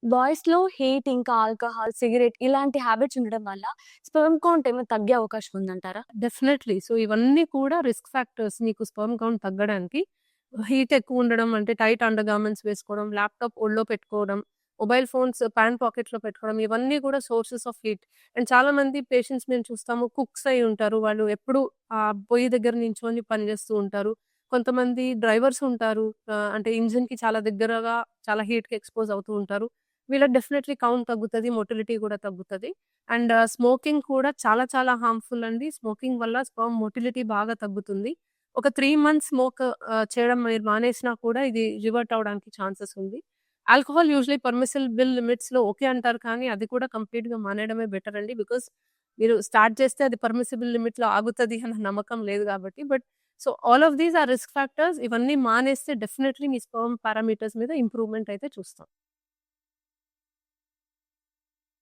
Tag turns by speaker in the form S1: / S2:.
S1: బాయ్స్‌లో heat, ఇంకా alcohol, cigarette ఇలాంటి habits ఉండడం వల్ల స్పెర్మ్ కౌంట్ ఏమైనా తగ్గే అవకాశం ఉందంటారా?
S2: డెఫినెట్‌లీ. సో, ఇవన్నీ కూడా రిస్క్ ఫ్యాక్టర్స్ నీకు స్పెర్మ్ కౌంట్ తగ్గడానికి. హీట్ ఎక్కువుండడం అంటే టైట్ అండర్ గార్మెంట్స్ వేసుకోవడం, ల్యాప్‌టాప్ ఒళ్ళో పెట్టుకోవడం, మొబైల్ ఫోన్స్ పాన్ పాకెట్‌లో పెట్టుకోవడం, ఇవన్నీ కూడా సోర్సెస్ ఆఫ్ హీట్. అండ్ చాలామంది పేషెంట్స్ మేము చూస్తాము కుక్స్ అయ్యి ఉంటారు. వాళ్ళు ఎప్పుడూ పొయ్యి దగ్గర నించొని పని చేస్తూ ఉంటారు. కొంతమంది డ్రైవర్స్ ఉంటారు. అంటే ఇంజిన్‌కి చాలా దగ్గరగా చాలా హీట్‌కి ఎక్స్‌పోజ్ అవుతూ ఉంటారు. వీళ్ళకి డెఫినెట్‌లీ కౌంట్ తగ్గుతది. మొటిలిటీ కూడా తగ్గుతది. అండ్ స్మోకింగ్ కూడా చాలా చాలా హార్మ్‌ఫుల్ అండి. స్మోకింగ్ వల్ల స్పెర్మ్ మొటిలిటీ బాగా తగ్గుతుంది. ఒక 3 మంత్స్ స్మోక్ చేయడం మీరు మానేసినా కూడా ఇది రివర్ట్ అవ్వడానికి ఛాన్సెస్ ఉంది. ఆల్కహాల్ యూజువల్లీ పర్మిసిబుల్ లిమిట్స్‌లో ఓకే అంటారు. కానీ అది కూడా కంప్లీట్‌గా మానేయడమే బెటర్ అండి. బికాజ్ మీరు స్టార్ట్ చేస్తే అది పర్మిసిబుల్ లిమిట్‌లో ఆగుతది అన్న నమ్మకం లేదు కాబట్టి. So, all of these are risk factors. ఇవన్నీ మానేస్తే డెఫినెట్‌లీ మీ స్పెర్మ్ పారామీటర్స్ మీద ఇంప్రూవ్‌మెంట్ అయితే చూస్తాం.